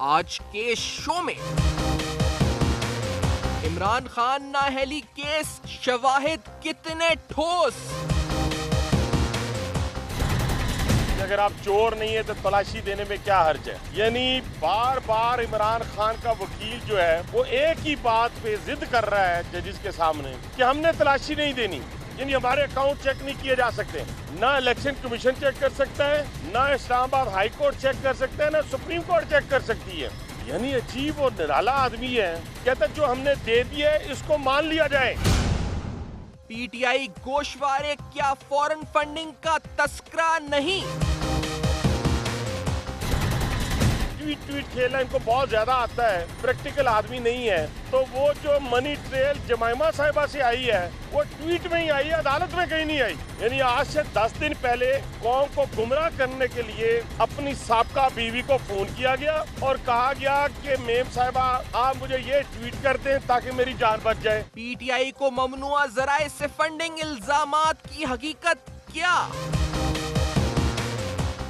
आज के शो में इमरान खान नाअहली केस, शवाहिद कितने ठोस। अगर आप चोर नहीं है तो तलाशी देने में क्या हर्ज है। यानी बार बार इमरान खान का वकील जो है वो एक ही बात पे जिद कर रहा है जजेस के सामने कि हमने तलाशी नहीं देनी, यानी हमारे अकाउंट चेक नहीं किए जा सकते। ना इलेक्शन कमीशन चेक कर सकता है, ना इस्लामाबाद हाई कोर्ट चेक कर सकता है, ना सुप्रीम कोर्ट चेक कर सकती है। यानी अजीब और निराला आदमी है। कहता जो हमने दे दिया है इसको मान लिया जाए। पीटीआई गोशवारे क्या फॉरेन फंडिंग का तस्करा नहीं। ट्वीट खेलना इनको बहुत ज्यादा आता है, प्रैक्टिकल आदमी नहीं है। तो वो जो मनी ट्रेल जमाइमा साहिबा से आई है वो ट्वीट में ही आई है, अदालत में कहीं नहीं आई। यानी आज से 10 दिन पहले कौम को गुमराह करने के लिए अपनी साबका बीवी को फोन किया गया और कहा गया कि मेम साहिबा आप मुझे ये ट्वीट कर दें ताकि मेरी जान बच जाए। पीटीआई को ममनुआ जराए से फंडिंग इल्जामात की हकीकत क्या।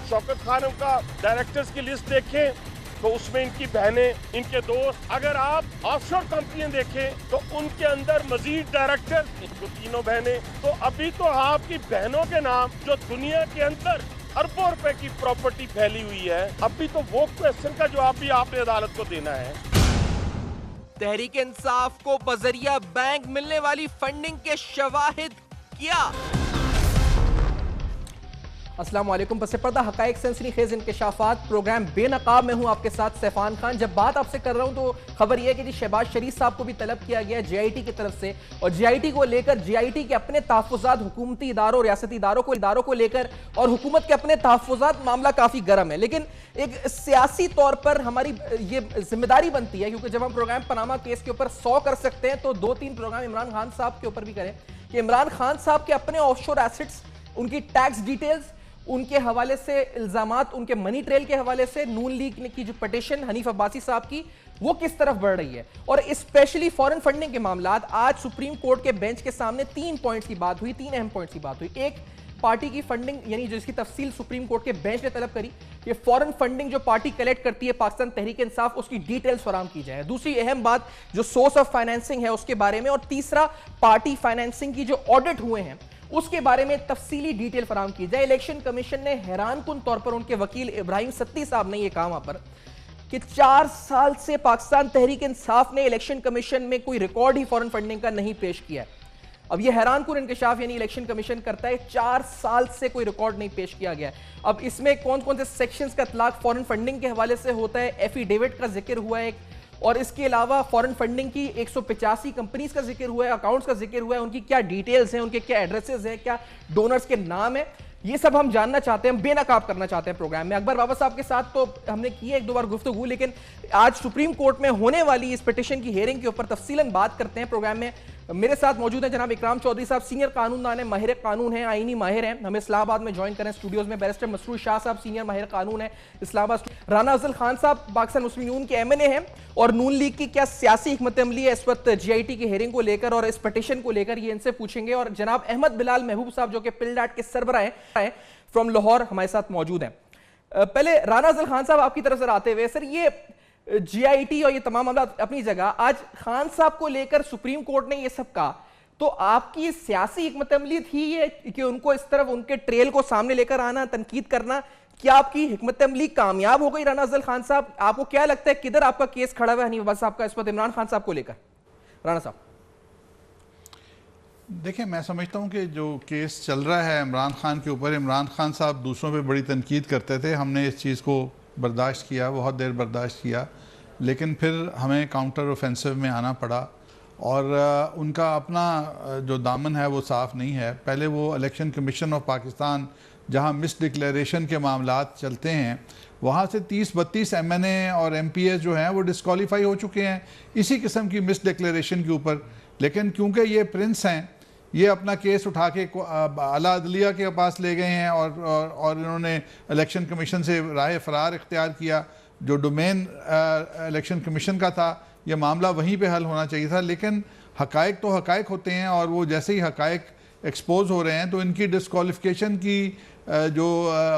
शौकत खान का डायरेक्टर्स की लिस्ट देखें तो उसमें इनकी बहनें, इनके दोस्त। अगर आप ऑफशोर कंपनियां देखें तो उनके अंदर मजीद डायरेक्टर, जो तीनों बहनें। तो अभी तो आपकी बहनों के नाम जो दुनिया के अंदर अरबों रुपए की प्रॉपर्टी फैली हुई है, अभी तो वो क्वेश्चन का जवाब भी आपने अदालत को देना है। तहरीक इंसाफ को बजरिया बैंक मिलने वाली फंडिंग के शवाहिद क्या। अस्सलाम वालेकुम। पस पर्दा हकाइक सनसनीखेज इंकशाफात प्रोग्राम बेनकाब में हूं आपके साथ सैफान खान। जब बात आपसे कर रहा हूं तो खबर यह है कि जी शहबाज शरीफ साहब को भी तलब किया गया जेआईटी की तरफ से, और जेआईटी को लेकर जेआईटी के अपने तहफ़्फ़ुज़ात हुकूमती इदारों, रियासती इदारों को लेकर और हुकूमत के अपने तहफ़्फ़ुज़ात मामला काफ़ी गर्म है। लेकिन एक सियासी तौर पर हमारी ये जिम्मेदारी बनती है, क्योंकि जब हम प्रोग्राम पनामा केस के ऊपर 100 कर सकते हैं तो 2-3 प्रोग्राम इमरान खान साहब के ऊपर भी करें कि इमरान खान साहब के अपने ऑफशोर एसेट्स, उनकी टैक्स डिटेल्स, उनके हवाले से इल्जामात, उनके मनी ट्रेल के हवाले से नून लीग की जो पिटीशन हनीफ अब्बासी साहब की वो किस तरफ बढ़ रही है। और स्पेशली फॉरेन फंडिंग के मामलात, आज सुप्रीम कोर्ट के बेंच के सामने 3 पॉइंट्स की बात हुई, 3 अहम पॉइंट्स की बात हुई। एक, पार्टी की फंडिंग यानी जिसकी तफसील सुप्रीम कोर्ट के बेंच ने तलब करी, ये फॉरेन फंडिंग जो पार्टी कलेक्ट करती है पाकिस्तान तहरीक इंसाफ, उसकी डिटेल्स फराहम की जाए। दूसरी अहम बात जो सोर्स ऑफ फाइनेंसिंग है उसके बारे में, और तीसरा पार्टी फाइनेंसिंग की जो ऑडिट हुए हैं उसके बारे में तफसीली डिटेल फराहम की जाए। इलेक्शन कमीशन ने हैरानकुन तौर पर, उनके वकील इब्राहिम सत्ती साहब ने यह कहा वहां पर कि 4 साल से पाकिस्तान तहरीक इंसाफ ने इलेक्शन कमीशन में कोई रिकॉर्ड ही फॉरेन फंडिंग का नहीं पेश किया। अब यह हैरानकुन इंकशाफ यानी इलेक्शन कमीशन करता है, 4 साल से कोई रिकॉर्ड नहीं पेश किया गया। अब इसमें कौन कौन से सेक्शंस का इतलाक फॉरेन फंडिंग के हवाले से होता है, एफिडेविट का जिक्र हुआ है, और इसके अलावा फॉरेन फंडिंग की 185 कंपनीज का जिक्र हुआ है, अकाउंट्स का जिक्र हुआ है, उनकी क्या डिटेल्स हैं, उनके क्या एड्रेसेस हैं, क्या डोनर्स के नाम है, ये सब हम जानना चाहते हैं, बेनकाब करना चाहते हैं प्रोग्राम में। अकबर बाबा साहब के साथ तो हमने की है 1-2 बार गुफ्तगू, लेकिन आज सुप्रीम कोर्ट में होने वाली इस पिटीशन की हियरिंग के ऊपर तफसीलन बात करते हैं प्रोग्राम में। मेरे साथ मौजूद हैं जनाब इकराम चौधरी साहब, सीनियर कानूनदान है, माहिर कानून है, आईनी माहिर हैं, हमें इस्लामाबाद में ज्वाइन करें स्टूडियोज में। बैरिस्टर मसरूर शाह साहब, सीनियर माहिर कानून है, इस्लामाबाद। राना अफजल खान साहब पाकिस्तान मुस्लिम यूनियन के एमएनए हैं, और नून लीग की क्या सियासी हिकमत अमली है इस वक्त जीआईटी की हेयरिंग को लेकर और इस पिटीशन को लेकर, ये इनसे पूछेंगे। और जनाब अहमद बिलाल महबूब साहब जो कि पिलडाट के सरबराह हैं फ्रॉम लाहौर, हमारे साथ मौजूद हैं। पहले राना अफजल खान साहब आपकी तरफ से आते हुए, सर ये जीआईटी और ये तमाम मामला अपनी जगह, आज खान साहब को लेकर सुप्रीम कोर्ट ने ये सब कहा, तो आपकी सियासी हिकमत अमली थी ये कि उनको इस तरफ उनके ट्रेल को सामने लेकर आना, तनकीद करना, क्या आपकी हिकमत अमली कामयाब हो गई राना अफजल खान साहब? आपको क्या लगता है किधर आपका केस खड़ा हुआ है हनीफ अब्बासी साहब का इस वक्त इमरान खान साहब को लेकर? राना साहब देखिए, मैं समझता हूँ कि जो केस चल रहा है इमरान खान के ऊपर, इमरान खान साहब दूसरों पे बड़ी तनकीद करते थे, हमने इस चीज़ को बर्दाश्त किया, बहुत देर बर्दाश्त किया, लेकिन फिर हमें काउंटर ऑफेंसिव में आना पड़ा। और उनका अपना जो दामन है वो साफ़ नहीं है। पहले वो इलेक्शन कमीशन ऑफ पाकिस्तान जहाँ मिस डिक्लेरेशन के मामलात चलते हैं, वहाँ से 30-32 एमएनए और एमपीएस जो हैं वो डिस्क्वालीफाई हो चुके हैं इसी किस्म की मिस डिक्लेरेशन के ऊपर। लेकिन क्योंकि ये प्रिंस हैं, ये अपना केस उठा के आला अदलिया के पास ले गए हैं और इन्होंने इलेक्शन कमीशन से राह फरार इख्तियार किया। जो डोमेन इलेक्शन कमीशन का था, ये मामला वहीं पे हल होना चाहिए था। लेकिन हकायक तो हकायक होते हैं, और वो जैसे ही हकायक एक्सपोज हो रहे हैं, तो इनकी डिस्क्वालिफिकेशन की जो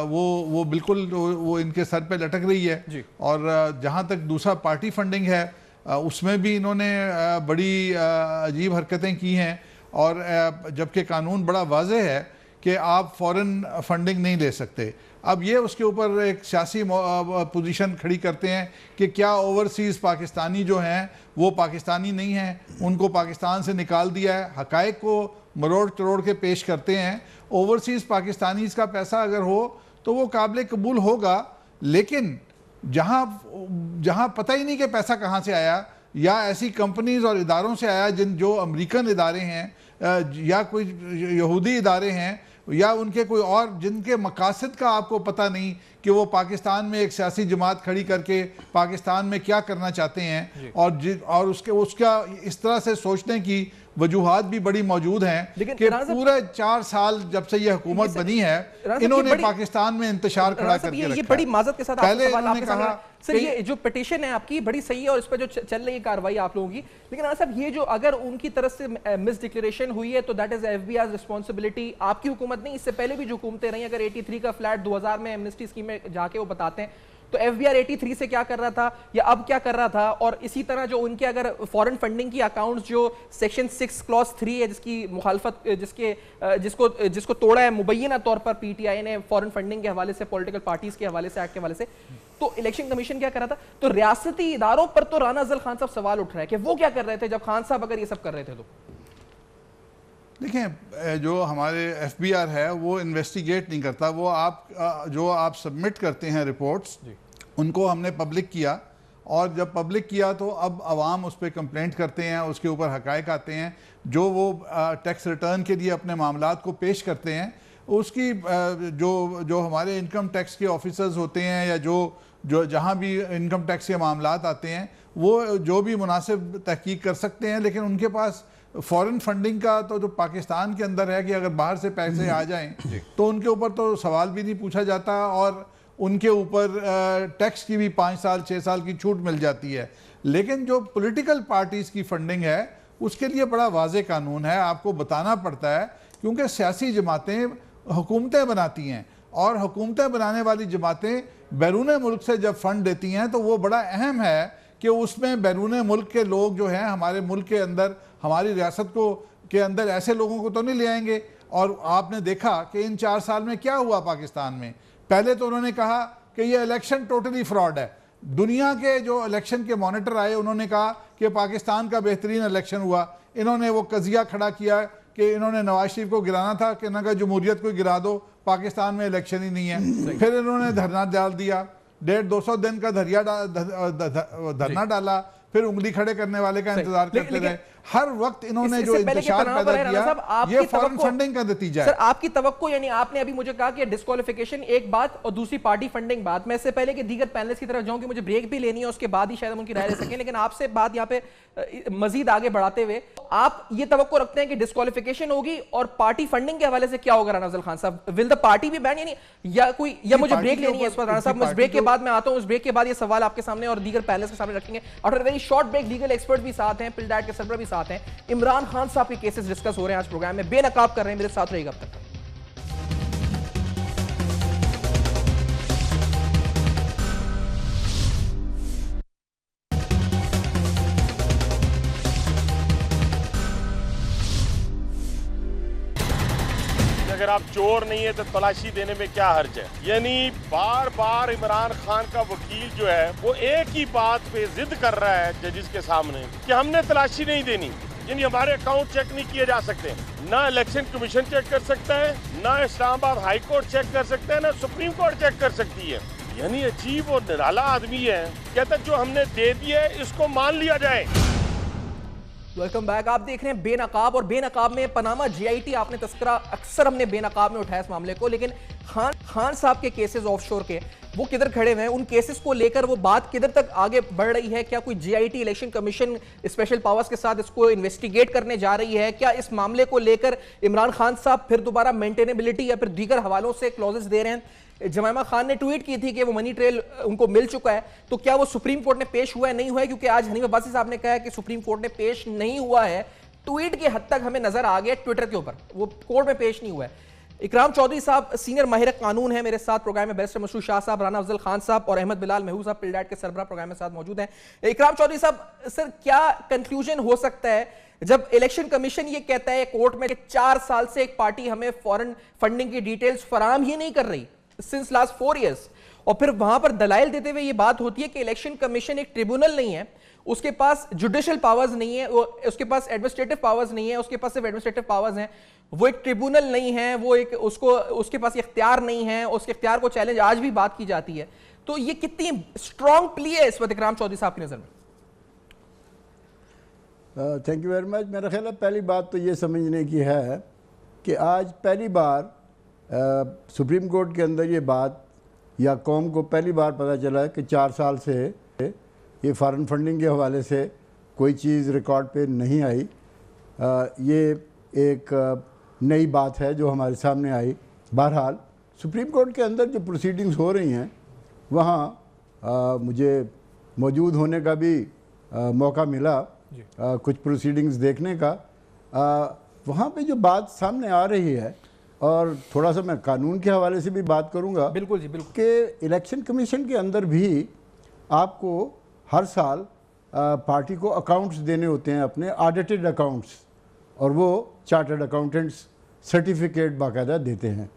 वो बिल्कुल वो इनके सर पे लटक रही है। और जहाँ तक दूसरा पार्टी फंडिंग है, उसमें भी इन्होंने बड़ी अजीब हरकतें की हैं, और जबकि कानून बड़ा वाज़ेह है कि आप फॉरेन फंडिंग नहीं ले सकते। अब ये उसके ऊपर एक सियासी पोजीशन खड़ी करते हैं कि क्या ओवरसीज़ पाकिस्तानी जो हैं वो पाकिस्तानी नहीं हैं, उनको पाकिस्तान से निकाल दिया है। हकायक को मरोड़ तरोड़ के पेश करते हैं। ओवरसीज़ पाकिस्तानीज़ का पैसा अगर हो तो वो काबिल कबूल होगा, लेकिन जहाँ पता ही नहीं कि पैसा कहाँ से आया, या ऐसी कंपनीज और इदारों से आया जो अमेरिकन इदारे हैं या कोई यहूदी इदारे हैं, या उनके कोई और जिनके मकासद का आपको पता नहीं कि वो पाकिस्तान में एक सियासी जमात खड़ी करके पाकिस्तान में क्या करना चाहते हैं, और उसका इस तरह से सोचने की वजूहात भी बड़ी मौजूद हैं कि पूरे 4 साल जब से ये हुकूमत बनी है, इन्होंने पाकिस्तान में इंतशार खड़ा करके रखा है। ये बड़ी माजत के साथ पहले इन्होंने कहा सर ये जो पिटीशन है आपकी बड़ी सही है और इस पर जो चल रही है कार्रवाई आप लोगों की, लेकिन राणा साहब ये जो अगर उनकी तरफ से मिस डिक्लेरेशन हुई है तो दैट इज एफबीआई रिस्पांसिबिलिटी, आपकी हुकूमत नहीं, इससे पहले भी जो हुकूमतें रही, अगर 83 का फ्लैट 2000 में एमनेस्टी स्कीम में जाके वो बताते हैं तो एफबीआई 83 से क्या कर रहा था या अब क्या कर रहा था। और इसी तरह जो उनके अगर फॉरेन फंडिंग की अकाउंट्स जो सेक्शन 6 क्लॉज 3 है जिसकी मुखालफत जिसको तोड़ा है मुबैना तौर पर पीटीआई ने फॉरेन फंडिंग के हवाले से, पॉलिटिकल पार्टीज के हवाले से, एक्ट के हवाले से, तो इलेक्शन कमीशन क्या कर रहा था। तो रियासती इदारों पर तो राना अफजल खान साहब सवाल उठ रहा है कि वो क्या कर रहे थे जब खान साहब अगर ये सब कर रहे थे। तो देखें, जो हमारे एफबीआर है वो इन्वेस्टिगेट नहीं करता, वो जो आप सबमिट करते हैं रिपोर्ट्स उनको हमने पब्लिक किया, और जब पब्लिक किया तो अब आवाम उस पर कंप्लेंट करते हैं, उसके ऊपर हकायक आते हैं, जो वो टैक्स रिटर्न के लिए अपने मामलात को पेश करते हैं, उसकी जो हमारे इनकम टैक्स के ऑफिसर्स होते हैं या जो जहाँ भी इनकम टैक्स के मामलात आते हैं वो जो भी मुनासिब तहकीक कर सकते हैं, लेकिन उनके पास फॉरेन फंडिंग का तो जो पाकिस्तान के अंदर है कि अगर बाहर से पैसे आ जाएं तो उनके ऊपर तो सवाल भी नहीं पूछा जाता, और उनके ऊपर टैक्स की भी 5 साल 6 साल की छूट मिल जाती है। लेकिन जो पॉलिटिकल पार्टीज़ की फंडिंग है उसके लिए बड़ा वाज़े कानून है, आपको बताना पड़ता है, क्योंकि सियासी जमातें हुकूमतें बनाती हैं, और हुकूमतें बनाने वाली जमातें बैरून मुल्क से जब फ़ंड देती हैं तो वो बड़ा अहम है कि उसमें बैरून मुल्क के लोग जो हैं हमारे मुल्क के अंदर, हमारी रियासत के अंदर ऐसे लोगों को तो नहीं ले आएंगे। और आपने देखा कि इन 4 साल में क्या हुआ पाकिस्तान में। पहले तो उन्होंने कहा कि ये इलेक्शन टोटली फ्रॉड है। दुनिया के जो इलेक्शन के मॉनिटर आए उन्होंने कहा कि पाकिस्तान का बेहतरीन इलेक्शन हुआ। इन्होंने वो कजिया खड़ा किया कि इन्होंने नवाज शरीफ को गिराना था कि इन्होंने जमहूरियत को गिरा दो, पाकिस्तान में इलेक्शन ही नहीं है। फिर इन्होंने धरना डाल दिया, 150-200 दिन का धरना डाला, फिर उंगली खड़े करने वाले का इंतजार करते रहे। हर वक्त इन्होंने जो इंतशार पैदा किया ये फॉरेन फंडिंग का नतीजा है। सर आपकी तवक्को, यानी आपने अभी मुझे कहा कि डिस्क्वालिफिकेशन एक बात और दूसरी पार्टी फंडिंग बात, मैं इससे पहले कि दीगर पैनलिस्ट की तरफ जाऊं कि मुझे ब्रेक भी लेनी है, उसके बाद ही शायद हम उनकी राय ले सकें, लेकिन आपसे बात यहाँ पे मजीद आगे बढ़ाते हुए आप ये तवक्को रखते हैं कि डिस्क्वालिफिकेशन होगी और पार्टी फंडिंग के हवाले से क्या होगा राना अफजल खान साहब, विल द पार्टी भी बैन, यानी या मुझे ब्रेक लेनी है इस पर राना साहब, मैं ब्रेक के बाद मैं आता हूं, उस ब्रेक के बाद ये सवाल आपके सामने और दीगर पैनलिस्ट के सामने रखेंगे। After very short break legal expert भी साथ हैं, पिलडाट के सरबराह भी साथ हैं, इमरान खान साहब के केसेस डिस्कस हो रहे हैं आज प्रोग्राम में, बेनकाब कर रहे हैं, मेरे साथ रहेगा अब तक। अगर आप चोर नहीं है तो तलाशी देने में क्या हर्ज है। यानी बार बार इमरान खान का वकील जो है वो एक ही बात पे जिद कर रहा है जजिस के सामने कि हमने तलाशी नहीं देनी, यानी हमारे अकाउंट चेक नहीं किए जा सकते, ना इलेक्शन कमीशन चेक कर सकता है, ना इस्लामाबाद हाई कोर्ट चेक कर सकता है, ना सुप्रीम कोर्ट चेक कर सकती है। यानी अजीब और निराला आदमी है, कहता जो हमने दे दिया है इसको मान लिया जाए। Welcome back. आप देख रहे हैं बेनकाब, और बेनकाब में पनामा जीआईटी आपने तस्करा अक्सर हमने बेनकाब में उठाया इस मामले को, लेकिन खान साहब के केसेस ऑफशोर के वो किधर खड़े हुए हैं, उन केसेस को लेकर वो बात किधर तक आगे बढ़ रही है, क्या कोई जीआईटी इलेक्शन कमीशन स्पेशल पावर्स के साथ इसको इन्वेस्टिगेट करने जा रही है, क्या इस मामले को लेकर इमरान खान साहब फिर दोबारा मेंटेनेबिलिटी या फिर दीगर हवालों से क्लॉजेस दे रहे हैं। जमाइमा खान ने ट्वीट की थी कि वो मनी ट्रेल उनको मिल चुका है, तो क्या वो सुप्रीम कोर्ट में पेश हुआ है, नहीं हुआ है, क्योंकि आज हनीफ अब्बासी साहब ने कहा है कि सुप्रीम कोर्ट ने पेश नहीं हुआ है, ट्वीट की हद तक हमें नजर आ गया ट्विटर के ऊपर, वो कोर्ट में पेश नहीं हुआ है। इकराम चौधरी साहब सीनियर माहिर कानून है मेरे साथ प्रोग्राम में, बैरिस्टर मशहूर शाह साहब, राना अफजल खान साहब और अहमद बिलाल महबूब साहब पिलडाट के सरबराह प्रोग्राम में साथ मौजूद हैं। इकराम चौधरी साहब, सर क्या कंक्लूजन हो सकता है जब इलेक्शन कमीशन ये कहता है कोर्ट में कि 4 साल से एक पार्टी हमें फॉरेन फंडिंग की डिटेल्स फराहम ही नहीं कर रही सिंस लास्ट 4 ईयर्स, और फिर वहां पर दलाइल देते हुए ये बात होती है कि इलेक्शन कमीशन एक ट्रिब्यूनल नहीं है, उसके पास जुडिशियल पावर्स नहीं है, उसके पास एडमिनिस्ट्रेटिव पावर्स नहीं है, उसके पास सिर्फ एडमिनिस्ट्रेटिव पावर्स हैं, वो एक ट्रिब्यूनल नहीं है, वो एक उसके पास इख्तियार नहीं है, उसके इख्तियार को चैलेंज आज भी बात की जाती है। तो ये कितनी स्ट्रॉन्ग प्ली है इस वक्त इकराम चौधरी साहब की नजर में? Thank you very much. मेरा ख्याल है पहली बात तो ये समझने की है कि आज पहली बार सुप्रीम कोर्ट के अंदर ये बात या कौम को पहली बार पता चला है कि 4 साल से ये फॉरेन फंडिंग के हवाले से कोई चीज़ रिकॉर्ड पे नहीं आई। ये एक नई बात है जो हमारे सामने आई। बहरहाल सुप्रीम कोर्ट के अंदर जो प्रोसीडिंग्स हो रही हैं वहाँ मुझे मौजूद होने का भी मौका मिला, कुछ प्रोसीडिंग्स देखने का। वहाँ पे जो बात सामने आ रही है, और थोड़ा सा मैं कानून के हवाले से भी बात करूँगा, बिल्कुल जी बिल्कुल, कि इलेक्शन कमीशन के अंदर भी आपको हर साल पार्टी को अकाउंट्स देने होते हैं, अपने ऑडिटेड अकाउंट्स, और वो चार्टर्ड अकाउंटेंट्स सर्टिफिकेट बाकायदा देते हैं।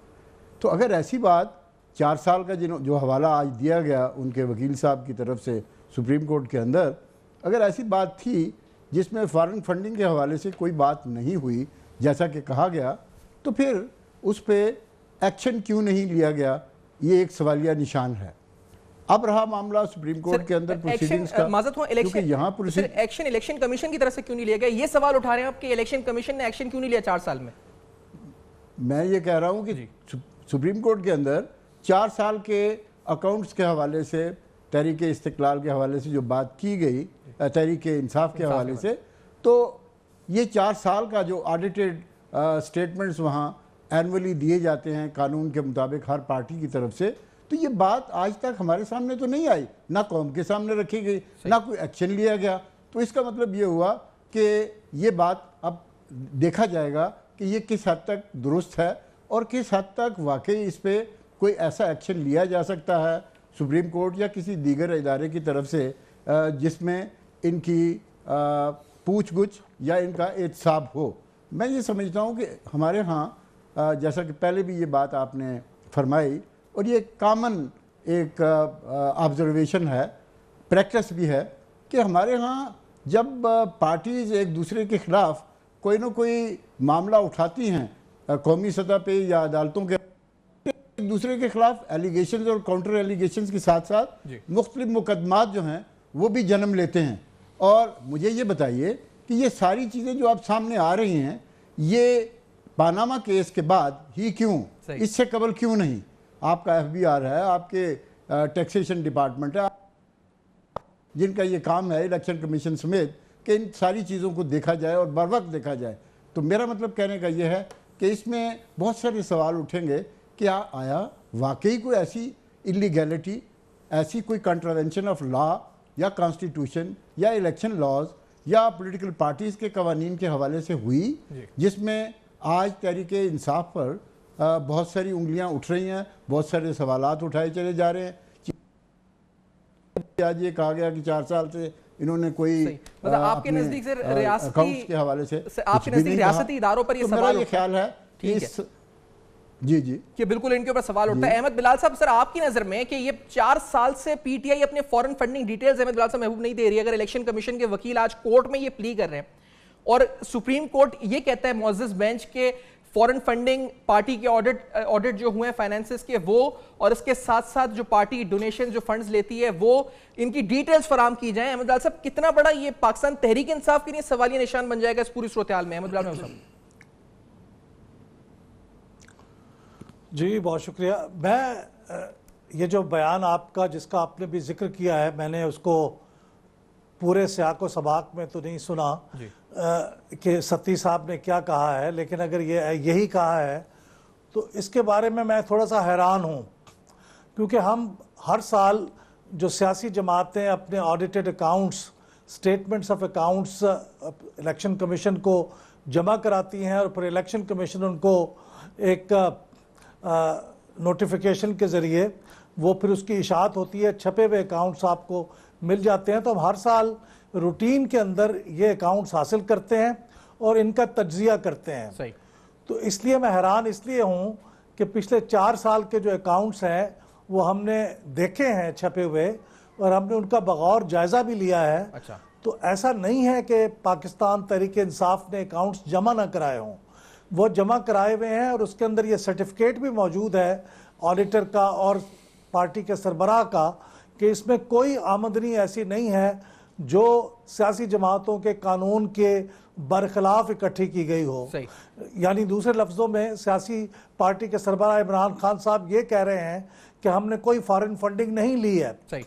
तो अगर ऐसी बात 4 साल का जो हवाला आज दिया गया उनके वकील साहब की तरफ से सुप्रीम कोर्ट के अंदर, अगर ऐसी बात थी जिसमें फॉरेन फंडिंग के हवाले से कोई बात नहीं हुई जैसा कि कहा गया, तो फिर उस पर एक्शन क्यों नहीं लिया गया, ये एक सवालिया निशान है। अब रहा मामला सुप्रीम कोर्ट के अंदर प्रोसीडिंग्स का, क्योंकि यहाँ एक्शन इलेक्शन कमीशन की तरफ से क्यों नहीं लिया गया, ये सवाल उठा रहे हैं आप कि इलेक्शन कमीशन ने एक्शन क्यों नहीं लिया 4 साल में? मैं ये कह रहा हूँ कि सुप्रीम कोर्ट के अंदर 4 साल के अकाउंट्स के हवाले से, तहरीक इस्तिकलाल के हवाले से जो बात की गई, तहरीक इंसाफ के हवाले से, तो ये 4 साल का जो ऑडिटेड स्टेटमेंट्स वहाँ एनुअली दिए जाते हैं कानून के मुताबिक हर पार्टी की तरफ से, तो ये बात आज तक हमारे सामने तो नहीं आई, ना कौम के सामने रखी गई, ना कोई एक्शन लिया गया। तो इसका मतलब ये हुआ कि ये बात अब देखा जाएगा कि ये किस हद तक दुरुस्त है और किस हद तक वाकई इस पर कोई ऐसा एक्शन लिया जा सकता है सुप्रीम कोर्ट या किसी दीगर इदारे की तरफ से जिसमें इनकी पूछ-गुछ या इनका एहतसाब हो। मैं ये समझता हूँ कि हमारे यहाँ जैसा कि पहले भी ये बात आपने फरमाई, और ये कॉमन एक ऑब्जर्वेशन है, प्रैक्टिस भी है, कि हमारे यहाँ जब पार्टीज़ एक दूसरे के ख़िलाफ़ कोई ना कोई मामला उठाती हैं कौमी सतह पे या अदालतों के, एक दूसरे के ख़िलाफ़ एलिगेशंस और काउंटर एलिगेशंस के साथ साथ मुख्तलिफ मुकदमात जो हैं वो भी जन्म लेते हैं। और मुझे ये बताइए कि ये सारी चीज़ें जो अब सामने आ रही हैं, ये पानामा केस के बाद ही क्यों, इससे कबल क्यों नहीं? आपका FBI है, आपके टैक्सेशन डिपार्टमेंट है, जिनका ये काम है इलेक्शन कमीशन समेत कि इन सारी चीज़ों को देखा जाए और बर वक्त देखा जाए। तो मेरा मतलब कहने का ये है कि इसमें बहुत सारे सवाल उठेंगे कि आया वाकई कोई ऐसी इलीगैलिटी, ऐसी कोई कंट्रावेंशन ऑफ लॉ या कॉन्स्टिट्यूशन या इलेक्शन लॉज या पॉलिटिकल पार्टीज़ के कवानीन के हवाले से हुई, जिसमें आज तहरीक इंसाफ पर बहुत सारी उंगलियां उठ रही हैं, बहुत सारे सवालात उठाए चले जा रहे हैं। आज ये कहा गया कि 4 साल से इन्होंने कोई मतलब आपके नजदीक से अकाउंट्स के हवाले से आपके नजदीक रियासती इदारों पर ये सवाल, ये ख्याल है जी कि बिल्कुल इनके ऊपर सवाल उठता है। अहमद बिलाल साहब, सर आपकी नजर में कि ये 4 साल से पीटीआई अपने foreign funding details Ahmed Bilal साहब महबूब नहीं दे रही, अगर इलेक्शन कमीशन के वकील आज कोर्ट में ये प्ली कर रहे हैं और सुप्रीम कोर्ट ये कहता है मुअज़्ज़ज़ बेंच के फॉरेन फंडिंग पार्टी के ऑडिट जो हुए हैं फाइनेंसेस के वो, और इसके साथ साथ जो पार्टी डोनेशन जो फंड्स लेती है वो, इनकी डिटेल्स फराम की जाए, अहमद बिलाल साहब कितना बड़ा ये पाकिस्तान तहरीक इंसाफ के लिए सवालिया निशान बन जाएगा इस पूरी सूरत हाल में? अहमद बिलाल साहब जी बहुत शुक्रिया। मैं ये जो बयान आपका जिसका आपने भी जिक्र किया है, मैंने उसको पूरे सियाको सबाक में तो नहीं सुना कि सत्ती साहब ने क्या कहा है, लेकिन अगर ये यही कहा है तो इसके बारे में मैं थोड़ा सा हैरान हूँ, क्योंकि हम हर साल जो सियासी जमातें अपने audited accounts statements of accounts election commission को जमा कराती हैं और फिर इलेक्शन कमीशन उनको एक नोटिफिकेशन के ज़रिए वो फिर उसकी इशाअत होती है, छपे हुए अकाउंट्स आपको मिल जाते हैं। तो हम हर साल रूटीन के अंदर ये अकाउंट्स हासिल करते हैं और इनका तज्जिया करते हैं। सही। तो इसलिए मैं हैरान इसलिए हूँ कि पिछले 4 साल के जो अकाउंट्स हैं वो हमने देखे हैं छपे हुए और हमने उनका बगौर जायज़ा भी लिया है। अच्छा। तो ऐसा नहीं है कि पाकिस्तान तहरीक इंसाफ ने अकाउंट्स जमा ना कराए हों, वो जमा कराए हुए हैं और उसके अंदर ये सर्टिफिकेट भी मौजूद है ऑडिटर का और पार्टी के सरबराह का कि इसमें कोई आमदनी ऐसी नहीं है जो सियासी जमातों के कानून के बरखिलाफ इकट्ठी की गई हो। यानी दूसरे लफ्ज़ों में सियासी पार्टी के सरबराह इमरान खान साहब ये कह रहे हैं कि हमने कोई फॉरेन फंडिंग नहीं ली है। सही।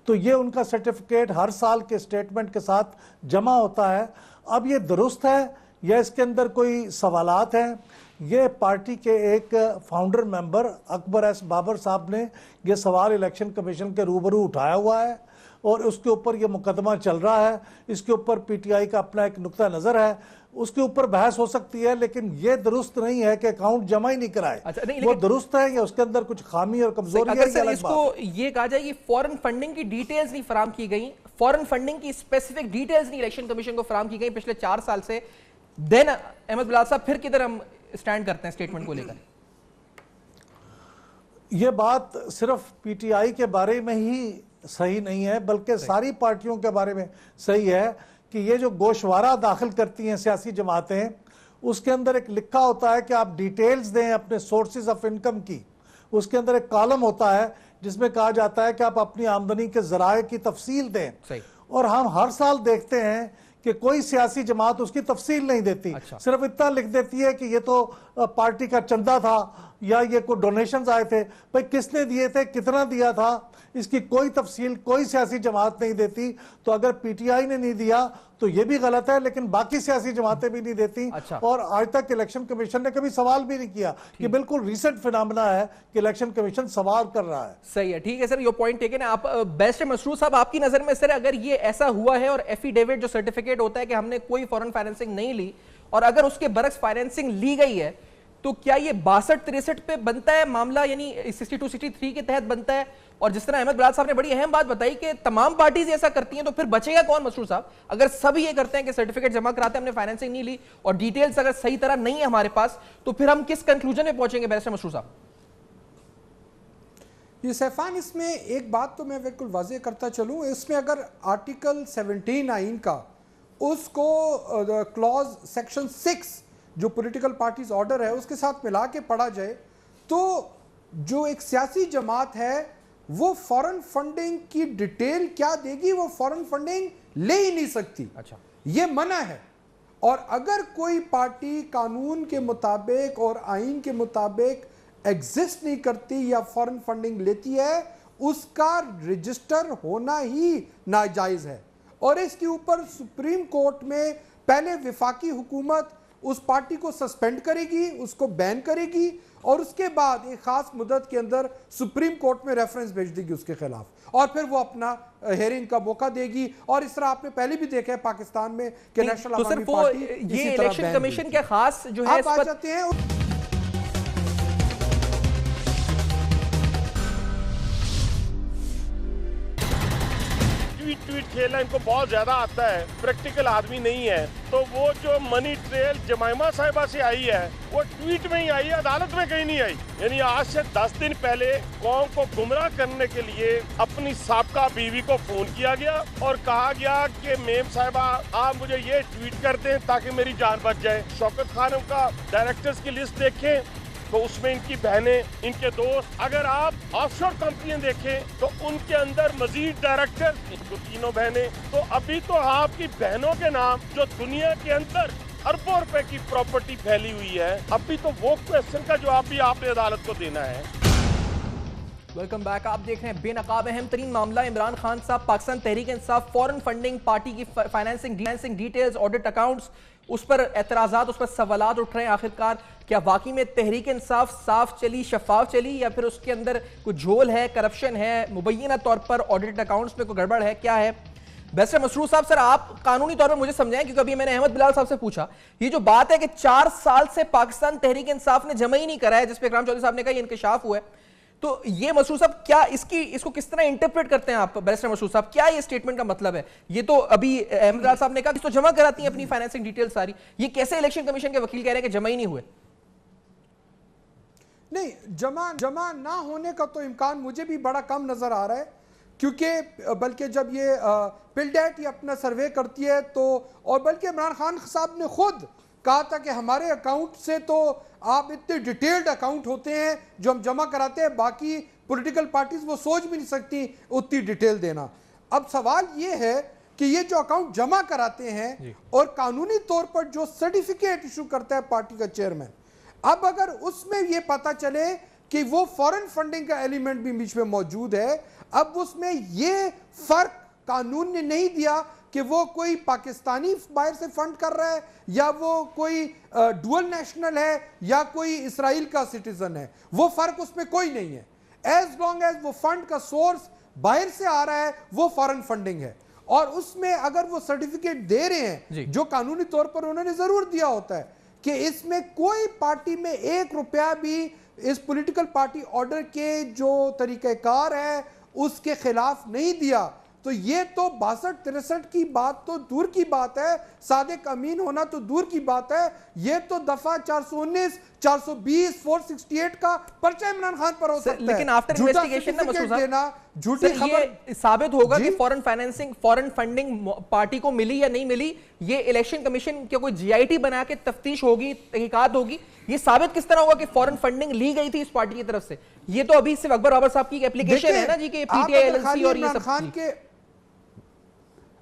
तो ये उनका सर्टिफिकेट हर साल के स्टेटमेंट के साथ जमा होता है। अब ये दुरुस्त है या इसके अंदर कोई सवालात हैं, ये पार्टी के एक founder member Akbar S Babar साहब ने ये सवाल इलेक्शन कमीशन के रूबरू उठाया हुआ है और उसके ऊपर ये मुकदमा चल रहा है। इसके ऊपर पीटीआई का अपना एक नुक्ता नज़र है, उसके ऊपर बहस हो सकती है, लेकिन ये दुरुस्त नहीं है कि अकाउंट जमा ही नहीं कराए। अच्छा, नहीं, वो दुरुस्त है या उसके अंदर कुछ खामी और कमजोरी है। अगर इसको ये कहा जाए कि फॉरेन फंडिंग की डिटेल्स नहीं फराम की गई, फॉरेन फंडिंग की स्पेसिफिक डिटेल्स नहीं इलेक्शन कमीशन को फराम की गई पिछले 4 साल से, देन अहमद बिलाल साहब फिर किधर हम स्टैंड करते हैं स्टेटमेंट को लेकर? ये बात सिर्फ पीटीआई के बारे में ही सही नहीं है बल्कि सारी पार्टियों के बारे में सही है कि ये जो गोशवारा दाखिल करती हैं सियासी जमातें, उसके अंदर एक लिखा होता है कि आप डिटेल्स दें अपने सोर्सेज ऑफ इनकम की। उसके अंदर एक कॉलम होता है जिसमें कहा जाता है कि आप अपनी आमदनी के जराए की तफसील दें। और हम हर साल देखते हैं कि कोई सियासी जमात उसकी तफसील नहीं देती। अच्छा। सिर्फ इतना लिख देती है कि ये तो पार्टी का चंदा था या ये कोई डोनेशंस आए थे, भाई किसने दिए थे, कितना दिया था, इसकी कोई तफसील कोई सियासी जमात नहीं देती। तो अगर पीटीआई ने नहीं दिया तो ये भी गलत है, लेकिन बाकी सियासी जमातें भी नहीं देती। अच्छा। और आज तक इलेक्शन कमीशन ने कभी सवाल भी नहीं किया कि बिल्कुल रिसेंट फिनोमेना है कि इलेक्शन कमीशन सवाल कर रहा है। सही है, ठीक है सर, योर पॉइंट टेकन है। आप बेस्ट मसरूर साहब, आपकी नजर में सर अगर ये ऐसा हुआ है और एफिडेविट जो सर्टिफिकेट होता है कि हमने कोई फॉरेन फाइनेंसिंग नहीं ली और अगर उसके बरक्स फाइनेंसिंग ली गई है, तो क्या ये 62-63 पे बनता है मामला, यानी 62-63 के तहत बनता है? और जिस तरह अहमद बिलाल साहब ने बड़ी अहम बात बताई कि तमाम पार्टीज ऐसा करती हैं, तो फिर बचेगा कौन मसरूर साहब? अगर सब ये करते हैं कि सर्टिफिकेट जमा कराते हैं, हमने फाइनेंसिंग नहीं ली और डिटेल्स अगर सही तरह नहीं है हमारे पास, तो फिर हम किस कंक्लूजन में पहुंचेंगे बैरिस्टर मसरूर साहब? ये सैफान, इसमें एक बात तो मैं बिल्कुल वाज़ेह करता चलूँ, इसमें अगर आर्टिकल 17 आइन का उसको क्लॉज सेक्शन 6 जो पॉलिटिकल पार्टीज ऑर्डर है उसके साथ मिला के पढ़ा जाए तो जो एक सियासी जमात है वो फॉरेन फंडिंग की डिटेल क्या देगी, वो फॉरेन फंडिंग ले ही नहीं सकती। अच्छा, ये मना है। और अगर कोई पार्टी कानून के मुताबिक और आइन के मुताबिक एग्जिस्ट नहीं करती या फॉरेन फंडिंग लेती है, उसका रजिस्टर होना ही नाजायज है। और इसके ऊपर सुप्रीम कोर्ट में पहले विफाकी हुकूमत उस पार्टी को सस्पेंड करेगी, उसको बैन करेगी और उसके बाद एक खास मुद्दत के अंदर सुप्रीम कोर्ट में रेफरेंस भेज देगी उसके खिलाफ और फिर वो अपना हेयरिंग का मौका देगी। और इस तरह आपने पहले भी देखा है पाकिस्तान में कि नेशनल तो सिर्फ ये इलेक्शन कमीशन के खास जो है आप आ जाते हैं। ट्वीट खेलना इनको बहुत ज्यादा आता है, प्रैक्टिकल आदमी नहीं है। तो वो जो मनी ट्रेल जमाइमा साहिबा से आई है वो ट्वीट में ही आई है, अदालत में कहीं नहीं आई। यानी आज से 10 दिन पहले कौम को गुमराह करने के लिए अपनी साबका बीवी को फोन किया गया और कहा गया कि मेम साहिबा आप मुझे ये ट्वीट कर दें ताकि मेरी जान बच जाए। शौकत खान का डायरेक्टर्स की लिस्ट देखें तो उसमें इनकी बहनें, इनके दोस्त, अगर आप ऑफशोर कंपनियां देखें तो उनके अंदर मजीद डायरेक्टर, इनको तीनों बहनें। तो अभी तो आपकी बहनों के नाम जो दुनिया के अंदर अरबों रुपए की प्रॉपर्टी फैली हुई है, अभी तो वो क्वेश्चन का जवाब भी आपने अदालत को देना है। Welcome back. आप देख रहे हैं बेनकाब अहम तरीन मामला इमरान खान साहब, Pakistan Tehreek Insaf, foreign funding, party की फाइनेंसिंग डिटेल्स, ऑडिट अकाउंट्स, उस पर एतराज़ात, उस पर सवालात उठ रहे हैं। आखिरकार क्या वाकई में तहरीक इंसाफ साफ चली, शफाफ चली, या फिर उसके अंदर कुछ झोल है, करप्शन है, मुबैना तौर पर ऑडिट अकाउंट्स में कोई गड़बड़ है, क्या है? बैरिस्टर मसरूर साहब, सर आप कानूनी तौर पर मुझे समझाएं, क्योंकि अभी मैंने अहमद बिलाल साहब से पूछा, ये जो बात है कि 4 साल से पाकिस्तान तहरीक इंसाफ ने जमा ही नहीं करा है, जिस पे इकराम चौधरी साहब ने कहा ये इंकशाफ हुआ है, तो ये मसरूर साहब क्या इसको किस तरह इंटरप्रेट करते हैं आप? बैरिस्टर मसरूर साहब, क्या ये स्टेटमेंट का मतलब है? ये तो अभी अहमद बिलाल साहब ने कहा तो जमा कराती हैं अपनी फाइनेंसिंग डिटेल सारी, ये कैसे इलेक्शन कमीशन के वकील कह रहे हैं कि जमा ही नहीं हुए? नहीं, जमा ना होने का तो इम्कान मुझे भी बड़ा कम नजर आ रहा है, क्योंकि बल्कि जब ये पिलडेट ये अपना सर्वे करती है तो, और बल्कि इमरान खान साहब ने खुद कहा था कि हमारे अकाउंट से तो आप इतने डिटेल्ड अकाउंट होते हैं जो हम जमा कराते हैं, बाकी पॉलिटिकल पार्टीज वो सोच भी नहीं सकती उतनी डिटेल देना। अब सवाल ये है कि ये जो अकाउंट जमा कराते हैं और कानूनी तौर पर जो सर्टिफिकेट इशू करता है पार्टी का चेयरमैन, अब अगर उसमें ये पता चले कि वो फॉरेन फंडिंग का एलिमेंट भी बीच में मौजूद है, अब उसमें ये फर्क कानून ने नहीं दिया कि वो कोई पाकिस्तानी बाहर से फंड कर रहा है या वो कोई डुअल नेशनल है या कोई इसराइल का सिटीजन है, वो फर्क उसमें कोई नहीं है। एज लॉन्ग एज वो फंड का सोर्स बाहर से आ रहा है, वो फॉरेन फंडिंग है, और उसमें अगर वो सर्टिफिकेट दे रहे हैं जो कानूनी तौर पर उन्होंने जरूर दिया होता है कि इसमें कोई पार्टी में 1 रुपया भी इस पॉलिटिकल पार्टी ऑर्डर के जो तरीक़ेकार है उसके खिलाफ नहीं दिया, तो ये तो 62-63 की बात तो दूर की बात है, सादिक अमीन होना तो दूर की बात है, ये तो दफा 419, 420, 468 का पर्चा इमरान खान पर हो सकता है। लेकिन आफ्टर इन्वेस्टिगेशन ना मसरूर साहब, झूठी खबर साबित होगा कि foreign financing, foreign funding party को मिली या नहीं मिली, ये इलेक्शन कमीशन के कोई जीआईटी बना के तफ्तीश होगी, तहकीकात होगी, ये साबित किस तरह होगा कि फॉरेन फंडिंग ली गई थी इस पार्टी की तरफ से? ये तो अभी सिर्फ अकबर बाबर साहब की एप्लीकेशन है ना जी कि पीटीआई एलएलसी और ये सब।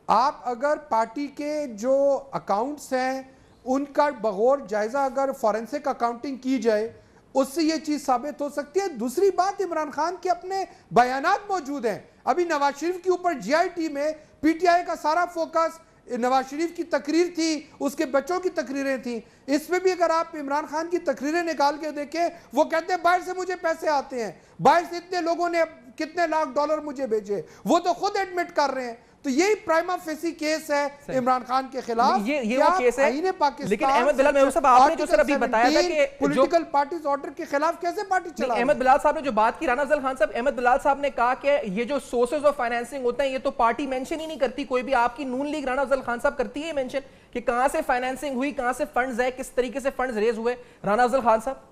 आप अगर पार्टी के जो अकाउंट्स हैं उनका बगौर जायजा अगर फॉरेंसिक अकाउंटिंग की जाए, उससे ये चीज साबित हो सकती है। दूसरी बात, इमरान खान के अपने बयानात मौजूद हैं। अभी नवाज शरीफ के ऊपर जीआईटी में पीटीआई का सारा फोकस नवाज शरीफ की तकरीर थी, उसके बच्चों की तकरीरें थी। इसमें भी अगर आप इमरान खान की तकरीरें निकाल के देखें, वो कहते हैं बाहर से मुझे पैसे आते हैं, बाहर से इतने लोगों ने कितने लाख डॉलर मुझे भेजे, वो तो खुद एडमिट कर रहे हैं। तो यही प्राइमा फेसी केस है इमरान खान के खिलाफ। ये वो केस है, लेकिन अहमद बिलाल महबूब साहब आपने जो सर अभी बताया था कि पॉलिटिकल पार्टीज ऑर्डर के खिलाफ कैसे पार्टी चला, अहमद बिलाल साहब ने जो बात की, राना अफजल खान साहब, अहमद बिलाल साहब ने कहा कि ये जो सोर्सेज ऑफ फाइनेंसिंग होते हैं ये तो पार्टी मेंशन ही नहीं करती कोई भी, आपकी नून लीग राना अफजल खान साहब करती है मेंशन कि कहां से फाइनेंसिंग हुई, कहां से फंड्स है, किस तरीके से फंड्स रेज हुए। राना अफजल खान साहब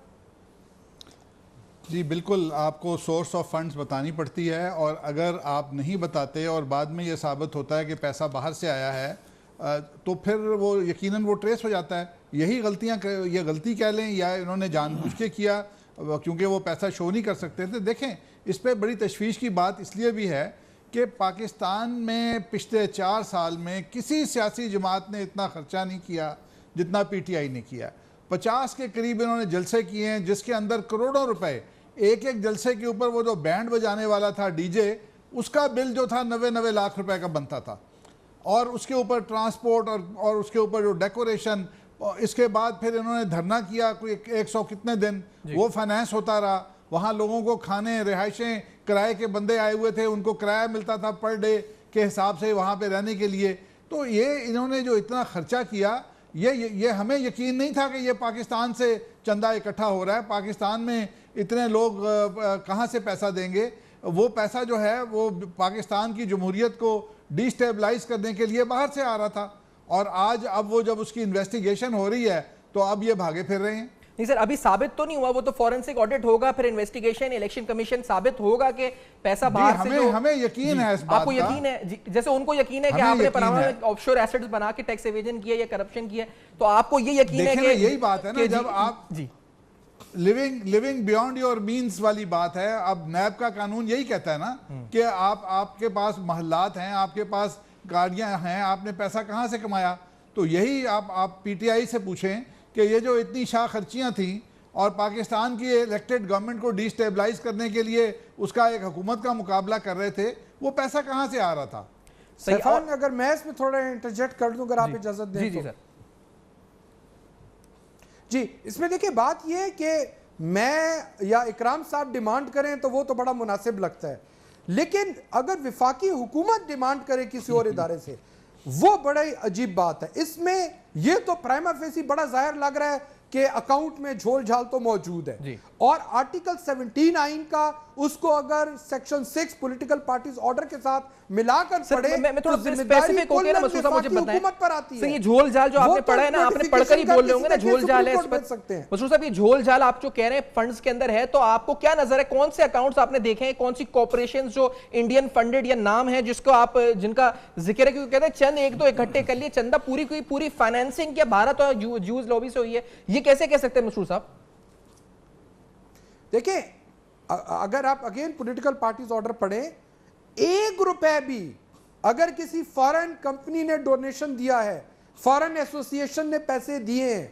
जी बिल्कुल, आपको सोर्स ऑफ फंड्स बतानी पड़ती है, और अगर आप नहीं बताते और बाद में ये साबित होता है कि पैसा बाहर से आया है, तो फिर वो यकीनन वो ट्रेस हो जाता है। यही गलतियां, ये गलती कह लें या इन्होंने जानबूझ के किया क्योंकि वो पैसा शो नहीं कर सकते थे। देखें, इस पर बड़ी तशवीश की बात इसलिए भी है कि पाकिस्तान में पिछले 4 साल में किसी सियासी जमात ने इतना खर्चा नहीं किया जितना पीटीआई ने किया। 50 के करीब इन्होंने जलसे किए हैं, जिसके अंदर करोड़ों रुपए, एक एक जलसे के ऊपर वो जो बैंड बजाने वाला था डीजे, उसका बिल जो था 90 लाख रुपए का बनता था, और उसके ऊपर ट्रांसपोर्ट और उसके ऊपर जो डेकोरेशन। इसके बाद फिर इन्होंने धरना किया कोई 100 कितने दिन, वो फाइनेंस होता रहा। वहाँ लोगों को खाने, रिहाइशें, किराए के बंदे आए हुए थे, उनको किराया मिलता था पर डे के हिसाब से वहाँ पे रहने के लिए। तो ये इन्होंने जो इतना खर्चा किया, ये हमें यकीन नहीं था कि ये पाकिस्तान से चंदा इकट्ठा हो रहा है। पाकिस्तान में इतने लोग कहाँ से पैसा देंगे? वो पैसा जो है वो पाकिस्तान की जमहूरियत को डिस्टेबलाइज करने के लिए बाहर से आ रहा था, और आज अब वो जब उसकी इन्वेस्टिगेशन हो रही है तो अब ये भागे फिर रहे हैं। नहीं सर, अभी साबित तो नहीं हुआ, वो तो फॉरेंसिक ऑडिट होगा, फिर इन्वेस्टिगेशन, इलेक्शन कमीशन साबित होगा कि पैसा बाहर से जो, हमें यकीन है इस बात आपको यकीन है, जैसे उनको यकीन है कि आपने पनामा में ऑफशोर एसेट्स बना के टैक्स एवेजन किया या करप्शन किया, तो आपको ये यकीन है कि यही बात है ना, जब आप लिविंग बियॉन्ड योर मीन्स वाली बात है। अब नैब का कानून यही कहता है ना कि आपके पास महल्लात हैं, आपके पास गाड़ियां हैं, आपने पैसा कहां से कमाया? तो यही आप पीटीआई से पूछें कि ये जो इतनी शाह खर्चियां थी और पाकिस्तान की इलेक्टेड गवर्नमेंट को डिस्टेबलाइज करने के लिए उसका एक हुकूमत का मुकाबला कर रहे थे, वो पैसा कहां से आ रहा था? सैफान, अगर मैं इसमें थोड़ा इंटरजेक्ट कर दूं, अगर आप इजाजत दें। जी सर। जी, इसमें देखिए बात यह है कि मैं या इकराम साहब डिमांड करें तो वो तो बड़ा मुनासिब लगता है, लेकिन अगर विफाकी हुकूमत डिमांड करे किसी और इदारे से, वो बड़ा ही अजीब बात है। इसमें यह तो प्राइमा फेसी बड़ा जाहिर लग रहा है कि अकाउंट में झोल झाल तो मौजूद है, और आर्टिकल 17 आइन का उसको अगर सेक्शन 6 पॉलिटिकल पार्टीज ऑर्डर के साथ मिलाकर पढ़े मैं तो थोड़ा स्पेसिफिक होके ना मसूद साहब मुझे बताएं, हुकूमत पर आती है। सर ये झोल झाल जो आपने पढ़ा है ना, आपने पढ़कर ही बोल रहे होंगे ना झोल झाल है, मसूद साहब ये झोल झाल आप जो कह रहे हैं फंड्स के अंदर है, तो आपको क्या नजर है, कौन से अकाउंट्स आपने देखे हैं, कौन सी कॉर्पोरेशंस जो इंडियन फंडेड या नाम है जिसको आप जिनका जिक्र है, क्योंकि कहते हैं चंद एक दो इकट्ठे कर लिए, चंदा पूरी की पूरी फाइनेंसिंग क्या भारत और यूज लॉबी से हुई है, ये कैसे कह सकते हैं मसूद साहब? देखिए, अगर आप अगेन पॉलिटिकल पार्टीज ऑर्डर पढ़ें, 1 रुपए भी अगर किसी फॉरेन कंपनी ने डोनेशन दिया है, फॉरेन एसोसिएशन ने पैसे दिए हैं,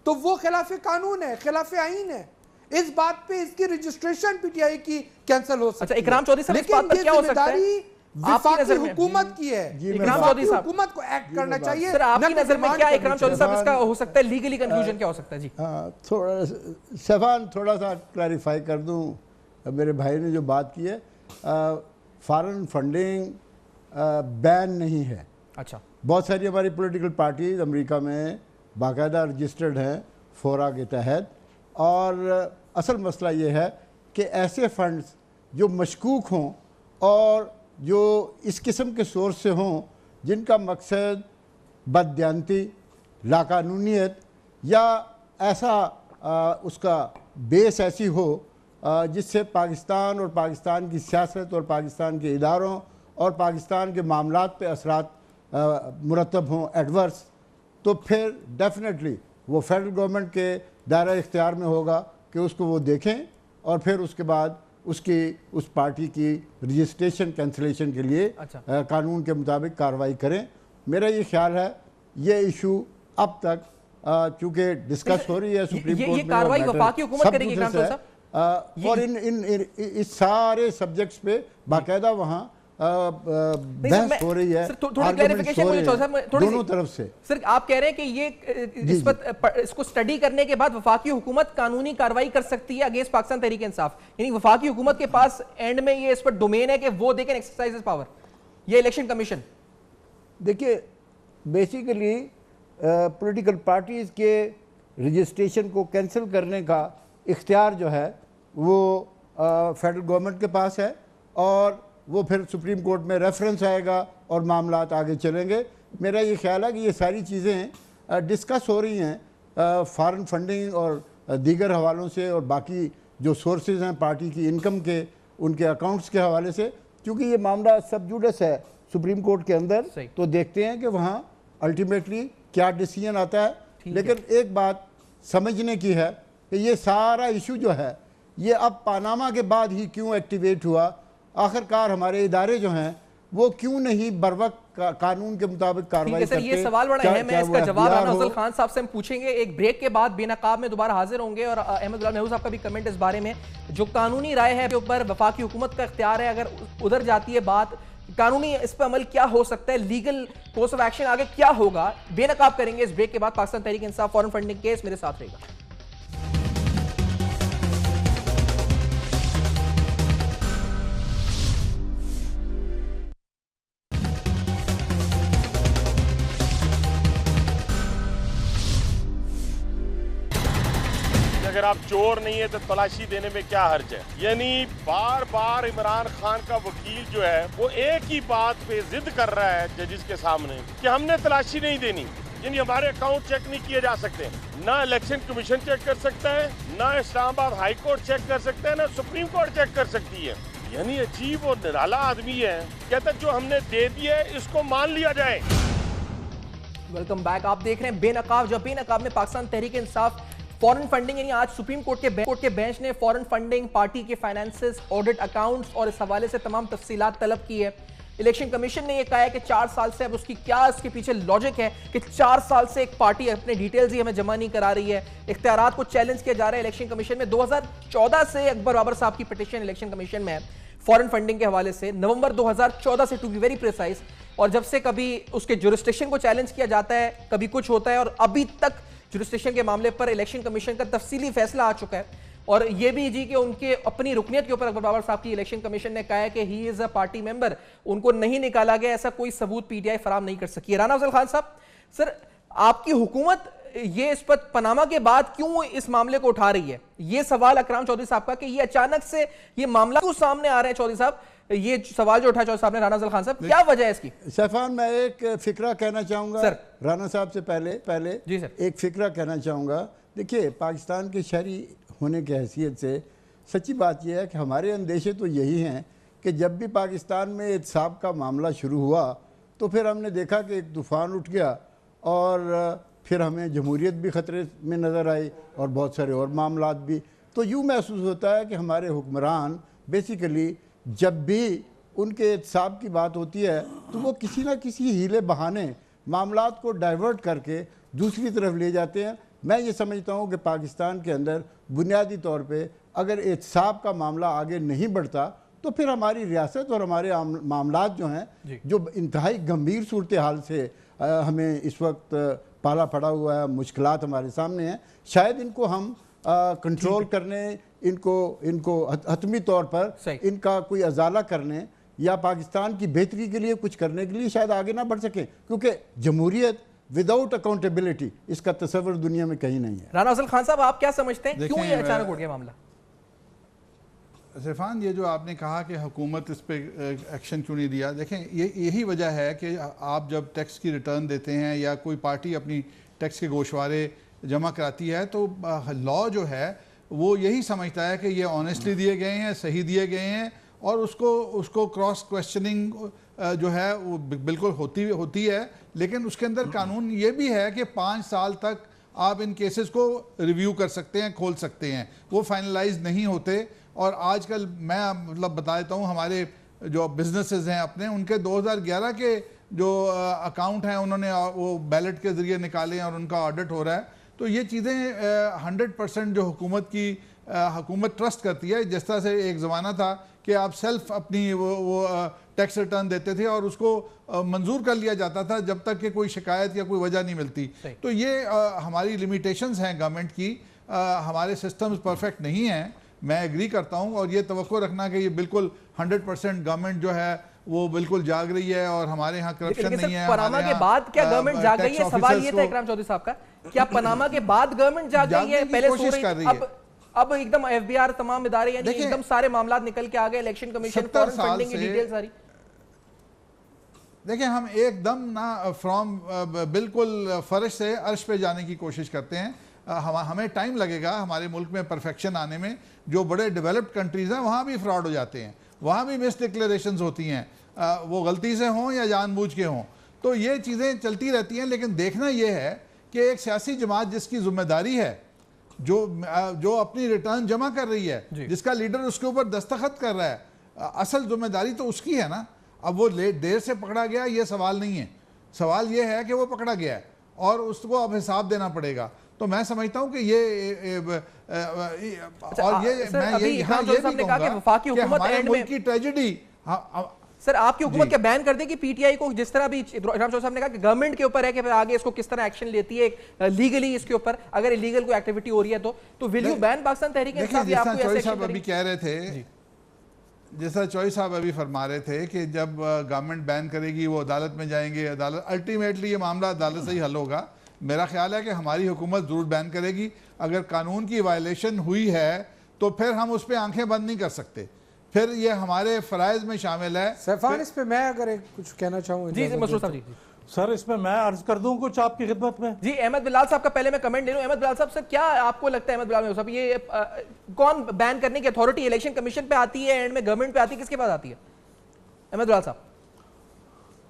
तो वो खिलाफ कानून है, खिलाफ आईन है। इस बात पे इसकी रजिस्ट्रेशन पीटीआई की कैंसिल हो सकती है। अच्छा, इकराम चौधरी साहब, इस बात पर क्या हो सकता है आपकी नजर में? हुकूमत की है, इकराम चौधरी साहब, हुकूमत को एक्ट करना चाहिए। सर आपकी नजर में क्या इकराम चौधरी साहब इसका हो सकता है लीगली कंक्लूजन क्या हो सकता है? जी थोड़ा सफान थोड़ा सा क्लैरिफाई कर दूं, मेरे भाई ने जो बात की है, फॉरेन फंडिंग बैन नहीं है। अच्छा, बहुत सारी हमारी पॉलिटिकल पार्टीज अमेरिका में बाकायदा रजिस्टर्ड हैं फोरा के तहत, और असल मसला ये है कि ऐसे फंड्स जो मशकूक हों और जो इस किस्म के सोर्स से हों, जिनका मकसद बददियानती, लाकानूनियत या ऐसा उसका बेस ऐसी हो जिससे पाकिस्तान और पाकिस्तान की सियासत और पाकिस्तान के इदारों और पाकिस्तान के मामलात पे असरात मुरतब हों एडवर्स, तो फिर डेफिनेटली वो फेडरल गवर्नमेंट के दायरा इख्तियार में होगा कि उसको वो देखें और फिर उसके बाद उसकी उस पार्टी की रजिस्ट्रेशन कैंसिलेशन के लिए कानून के मुताबिक कार्रवाई करें। मेरा ये ख्याल है ये इशू अब तक चूँकि डिस्कस हो रही है सुप्रीम कोर्ट में, ये कार्रवाई वफाकी हुकूमत करेगी इकराम चौधरी साहब, और इन इस सारे सब्जेक्ट्स पे बाकायदा वहाँ बहस हो रही है, थोड़ी क्लैरिफिकेशन मुझे दोनों तरफ से। सर आप कह रहे हैं कि ये इसको स्टडी करने के बाद वफाकी हुकूमत कानूनी कार्रवाई कर सकती है अगेंस्ट पाकिस्तान तहरीक इंसाफ, यानी वफाकी हुकूमत के पास एंड में ये इस पर डोमेन है कि वो they can exercise this power, ये इलेक्शन कमीशन? देखिए, बेसिकली पॉलिटिकल पार्टीज के रजिस्ट्रेशन को कैंसिल करने का इख्तियार जो है वो फेडरल गवर्नमेंट के पास है, और वो फिर सुप्रीम कोर्ट में रेफरेंस आएगा और मामलात आगे चलेंगे। मेरा ये ख्याल है कि ये सारी चीज़ें डिस्कस हो रही हैं फॉरेन फंडिंग और दीगर हवालों से, और बाकी जो सोर्सेज हैं पार्टी की इनकम के, उनके अकाउंट्स के हवाले से, क्योंकि ये मामला सब जुडिस है सुप्रीम कोर्ट के अंदर, तो देखते हैं कि वहाँ अल्टीमेटली क्या डिसीजन आता है। लेकिन एक बात समझने की है कि ये सारा इशू जो है ये अब पानामा के बाद ही क्यों एक्टिवेट हुआ, आखिरकार हमारे इदारे जो हैं वो क्यों नहीं बरवक्त कानून के मुताबिक कार्रवाई करते? ये सवाल बड़ा अहम है, इसका जवाब राना अफजल खान साहब से हम पूछेंगे। एक ब्रेक के बाद बेनकाब में दोबारा हाजिर होंगे, और अहमद नेहरू साहब का भी कमेंट इस बारे में, जो कानूनी राय है ऊपर वफाकी हुकूमत का इख्तियार है, अगर उधर जाती है बात कानूनी इस पर अमल क्या हो सकता है, लीगल कोर्स ऑफ एक्शन आगे क्या होगा, बेनकाब करेंगे इस ब्रेक के बाद। Pakistan Tehreek Insaf foreign funding case मेरे साथ रहेगा। अगर आप चोर नहीं है तो तलाशी देने में क्या हर्ज है? यानी बार बार इमरान खान का वकील जो है वो एक ही बात पे जिद कर रहा है जजिस के सामने कि हमने तलाशी नहीं देनी, यानी हमारे अकाउंट चेक नहीं किए जा सकते, ना इलेक्शन कमीशन चेक कर सकता है, ना इस्लामाबाद हाई कोर्ट चेक कर सकता है, ना सुप्रीम कोर्ट चेक कर सकती है। यानी अजीब और निराला आदमी है, कहता जो हमने दे दिया है इसको मान लिया जाए। वेलकम बैक, आप देख रहे हैं बेनकाब, जो बेनकाब में पाकिस्तान तहरीक इंसाफ फॉरेन फंडिंग, यानी आज सुप्रीम कोर्ट के बेंच ने फॉरेन फंडिंग, पार्टी के फाइनेंसेस, ऑडिट अकाउंट्स और इस हवाले से तमाम तफसीलात तलब की है। इलेक्शन कमीशन ने यह कहा है कि 4 साल से, अब उसकी क्या इसके पीछे लॉजिक है कि 4 साल से एक पार्टी अपने डिटेल्स ही हमें जमा नहीं करा रही है, इख्तियारात को चैलेंज किया जा रहा है इलेक्शन कमीशन में। 2014 से अकबर बाबर साहब की पिटीशन इलेक्शन कमीशन में है फॉरेन फंडिंग के हवाले से, नवंबर 2014 से टू बी वेरी प्रिसाइज, और जब से कभी उसके जुरिस्डिक्शन को चैलेंज किया जाता है, कभी कुछ होता है, और अभी तक जुरिस्डिक्शन के मामले पर इलेक्शन कमीशन का तफसीली फैसला आ चुका है। और ये भी जी कि उनके अपनी रुकनियत के ऊपर अकबर बाबर साहब की इलेक्शन कमीशन ने कहा है कि he is a party member, उनको नहीं निकाला गया, ऐसा कोई सबूत पीटीआई फराम नहीं कर सकी। राना अफजल खान साहब, सर आपकी हुकूमत ये इस पर पनामा के बाद क्यों इस मामले को उठा रही है? ये सवाल अकराम चौधरी साहब का कि ये अचानक से ये मामला क्यों सामने आ रहे हैं? चौधरी साहब, ये सवाल जो उठाया चौधरी साहब ने, राना अफजल खान साहब, क्या वजह है इसकी? सैफान, मैं एक फिक्रा कहना चाहूँगा सर। राना साहब से पहले जी सर। एक फिक्रा कहना चाहूँगा। देखिए, पाकिस्तान के शहरी होने की हैसियत से सच्ची बात यह है कि हमारे अंदेशे तो यही हैं कि जब भी पाकिस्तान में एहतसाब का मामला शुरू हुआ तो फिर हमने देखा कि एक तूफ़ान उठ गया और फिर हमें जमहूरियत भी ख़तरे में नज़र आई और बहुत सारे और मामलात भी। तो यूँ महसूस होता है कि हमारे हुक्मरान बेसिकली जब भी उनके एहतसाब की बात होती है तो वो किसी न किसी हीले बहाने मामलात को डाइवर्ट करके दूसरी तरफ ले जाते हैं। मैं ये समझता हूँ कि पाकिस्तान के अंदर बुनियादी तौर पे अगर एहतसाब का मामला आगे नहीं बढ़ता तो फिर हमारी रियासत और हमारे मामलात जो हैं, जो इंतहाई गंभीर सूरत हाल से हमें इस वक्त पाला पड़ा हुआ है, मुश्किलात हमारे सामने हैं, शायद इनको हम कंट्रोल करने, इनको हतमी तौर पर इनका कोई अजाला करने या पाकिस्तान की बेहतरी के लिए कुछ करने के लिए शायद आगे ना बढ़ सकें, क्योंकि जमहूरियत विदाउट अकाउंटेबिलिटी इसका तस्वर दुनिया में कहीं नहीं है। राना अफजल खान साहब, आप क्या समझते हैं, क्यों ये अचानक उठ गया मामला? सैफान, ये जो आपने कहा कि हुकूमत इस पे एक्शन क्यों नहीं दिया, देखें यही वजह है कि आप जब टैक्स की रिटर्न देते हैं या कोई पार्टी अपनी टैक्स के गोशवारे जमा कराती है तो लॉ जो है वो यही समझता है कि ये ऑनेस्टली दिए गए हैं, सही दिए गए हैं, और उसको क्रॉस क्वेश्चनिंग जो है वो बिल्कुल होती है। लेकिन उसके अंदर कानून ये भी है कि 5 साल तक आप इन केसेस को रिव्यू कर सकते हैं, खोल सकते हैं, वो फाइनलाइज नहीं होते। और आजकल मैं मतलब बता देता हूँ, हमारे जो बिजनेसेस हैं अपने, उनके 2011 के जो अकाउंट हैं उन्होंने वो बैलेट के ज़रिए निकाले हैं और उनका ऑडिट हो रहा है। तो ये चीज़ें 100% जो हुकूमत ट्रस्ट करती है। जिस तरह से एक ज़माना था कि आप सेल्फ अपनी वो टैक्स रिटर्न देते थे और उसको मंजूर कर लिया जाता था जब तक कि कोई शिकायत या कोई वजह नहीं मिलती। तो ये हमारी लिमिटेशंस हैं गवर्नमेंट की, हमारे सिस्टम्स परफेक्ट नहीं हैं, मैं एग्री करता हूँ। और ये तवक्को रखना कि ये बिल्कुल 100% गवर्नमेंट जो है वो बिल्कुल जाग रही है और हमारे यहाँ करप्शन नहीं है। पनामा के बाद क्या गवर्नमेंट जाग गई है? सवाल ये था इकराम चौधरी साहब का, क्या पनामा के बाद गवर्नमेंट जाग गई है? पहले सो रही है, अब एकदम एफबीआर तमाम इदारे यानी एकदम सारे मामलात निकल के आ गए, इलेक्शन कमीशन, फॉरेन फंडिंग की डिटेल सारी। देखिए, हम एकदम ना फ्रॉम बिल्कुल फर्श से अर्श पे जाने की कोशिश करते हैं। हमें टाइम लगेगा हमारे मुल्क में परफेक्शन आने में। जो बड़े डेवलप्ड कंट्रीज़ हैं वहाँ भी फ्रॉड हो जाते हैं, वहाँ भी मिस डिक्लेरेशंस होती हैं, वो गलती से हों या जानबूझ के हों। तो ये चीज़ें चलती रहती हैं। लेकिन देखना ये है कि एक सियासी जमात जिसकी जिम्मेदारी है, जो अपनी रिटर्न जमा कर रही है, जिसका लीडर उसके ऊपर दस्तखत कर रहा है, असल जिम्मेदारी तो उसकी है ना। अब वो देर से पकड़ा गया ये सवाल नहीं है, सवाल ये है कि वो पकड़ा गया है और उसको अब हिसाब देना पड़ेगा। तो मैं समझता हूं कि ये और ये मैं ये कहूंगा कि हमारे मुल्क की ट्रेजेडी। सर, आपकी हुकूमत क्या बैन कर देगी पीटीआई को? जिस तरह भी राम चौधरी साहब ने कहा कि गवर्नमेंट के ऊपर है कि आगे इसको किस तरह एक्शन लेती है लीगली इसके ऊपर, अगर इलीगल कोई एक्टिविटी हो रही है तो will you ban Pakistan Tehreek Insaf? Chaudhary साहब अभी कह रहे थे, जैसा चौधरी साहब अभी फरमा रहे थे कि जब गवर्नमेंट बैन करेगी वो अदालत में जाएंगे, अदालत अल्टीमेटली ये मामला अदालत से ही हल होगा। मेरा ख्याल है कि हमारी हुकूमत ज़रूर बैन करेगी। अगर कानून की वायलेशन हुई है तो फिर हम उस पर आंखें बंद नहीं कर सकते, फिर ये हमारे फ़राइज़ में शामिल है। सैफान, इस पे मैं अगर कुछ कहना चाहूँ। जी मसरूर साहब। जी सर, इसमें मैं अर्ज कर दूं कुछ आपकी खिदमत में। जी, अहमद बिलाल साहब का पहले मैं कमेंट ले लूं। अहमद बिलाल साहब, सर क्या आपको लगता है, अहमद बिलाल साहब, ये कौन बैन करने की अथॉरिटी इलेक्शन कमीशन पे आती है, एंड में गवर्नमेंट पे आती है, किसके पास आती है? अहमद बिलाल साहब,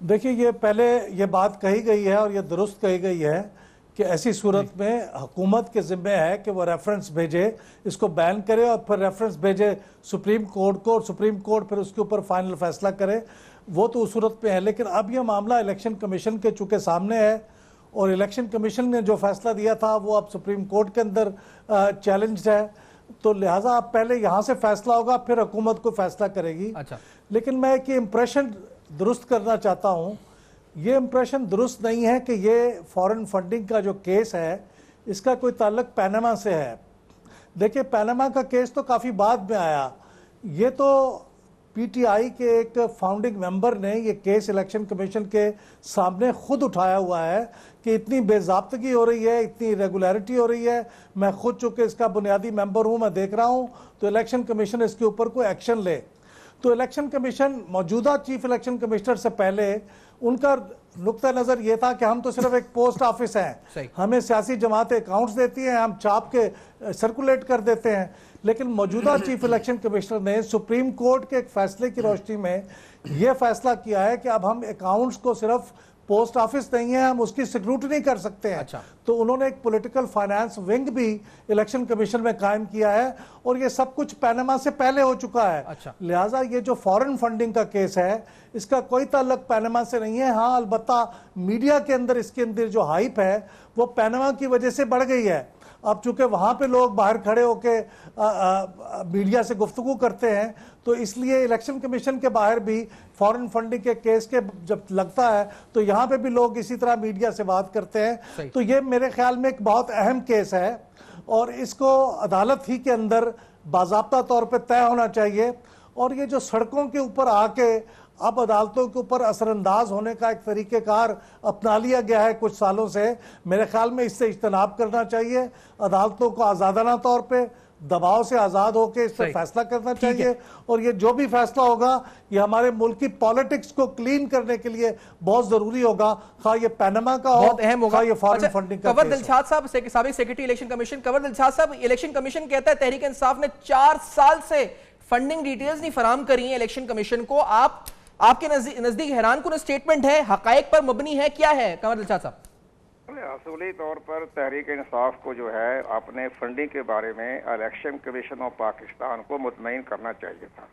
देखिए, ये पहले ये बात कही गई है और ये दुरुस्त कही गई है कि ऐसी सूरत में हुकूमत के ज़िम्मे है कि वो रेफरेंस भेजे, इसको बैन करे और फिर रेफरेंस भेजे सुप्रीम कोर्ट को, और सुप्रीम कोर्ट फिर उसके ऊपर फाइनल फैसला करे। वो तो उस सूरत में है। लेकिन अब ये मामला इलेक्शन कमीशन के चूँकि सामने है और इलेक्शन कमीशन ने जो फैसला दिया था वो अब सुप्रीम कोर्ट के अंदर चैलेंज है, तो लिहाजा अब पहले यहाँ से फैसला होगा फिर हुकूमत को फैसला करेगी। अच्छा। लेकिन मैं एक इम्प्रेशन दुरुस्त करना चाहता हूँ। ये इम्प्रेशन दुरुस्त नहीं है कि ये फॉरेन फंडिंग का जो केस है इसका कोई ताल्लुक पनामा से है। देखिए पैनामा का केस तो काफ़ी बाद में आया, ये तो पीटीआई के एक फाउंडिंग मेंबर ने ये केस इलेक्शन कमीशन के सामने खुद उठाया हुआ है कि इतनी बेज़ाब्तगी हो रही है, इतनी इरेगुलरिटी हो रही है। मैं खुद चूँकि इसका बुनियादी मेंबर हूँ, मैं देख रहा हूँ, तो इलेक्शन कमीशन इसके ऊपर कोई एक्शन ले। तो इलेक्शन कमीशन मौजूदा चीफ इलेक्शन कमिश्नर से पहले उनका नुक्ता नज़र ये था कि हम तो सिर्फ एक पोस्ट ऑफिस हैं, हमें सियासी जमातें अकाउंट्स देती हैं, हम छाप के सर्कुलेट कर देते हैं। लेकिन मौजूदा चीफ इलेक्शन कमिश्नर ने सुप्रीम कोर्ट के एक फैसले की रोशनी में यह फैसला किया है कि अब हम अकाउंट्स को सिर्फ पोस्ट ऑफिस नहीं है, हम उसकी स्क्रूटनी कर सकते हैं। अच्छा। तो उन्होंने एक पॉलिटिकल फाइनेंस विंग भी इलेक्शन कमीशन में कायम किया है और ये सब कुछ पैनामा से पहले हो चुका है। अच्छा। लिहाजा ये जो फॉरेन फंडिंग का केस है इसका कोई ताल्लुक पैनामा से नहीं है। हाँ, अलबत्ता मीडिया के अंदर इसके अंदर जो हाइप है वो पैनामा की वजह से बढ़ गई है। अब चूंकि वहाँ पे लोग बाहर खड़े होके मीडिया से गुफ्तगू करते हैं, तो इसलिए इलेक्शन कमीशन के बाहर भी फॉरेन फंडिंग के केस के जब लगता है तो यहाँ पे भी लोग इसी तरह मीडिया से बात करते हैं। तो ये मेरे ख्याल में एक बहुत अहम केस है और इसको अदालत ही के अंदर बाज़ाब्ता तौर पे तय होना चाहिए। और ये जो सड़कों के ऊपर आके अब अदालतों के ऊपर असरअंदाज होने का एक तरीक़ेकार अपना लिया गया है कुछ सालों से, मेरे ख्याल में इससे इज्तनाब करना चाहिए। अदालतों को आज़ादाना तौर पे दबाव से आज़ाद होकर इस पर फैसला करना चाहिए और ये जो भी फैसला होगा ये हमारे मुल्क की पॉलिटिक्स को क्लीन करने के लिए बहुत ज़रूरी होगा, खा ये पैनामा का बहुत अहम होगा, ये फॉरेन फंडिंग का। कंवर दिलशाद साहब, साबिक secretary election commission, Kanwar Dilshad साहब, इलेक्शन कमीशन कहता है तहरीक इंसाफ ने 4 साल से फंडिंग डिटेल्स नहीं फराहम करी है इलेक्शन कमीशन को। आपके नजदीक हैरानकुन स्टेटमेंट है, हकायक पर मबनी है, क्या है कंवर दिलशाद साहब? असूली तौर पर तहरीक इंसाफ को जो है अपने फंडिंग के बारे में इलेक्शन कमीशन ऑफ पाकिस्तान को मुतमईन करना चाहिए था,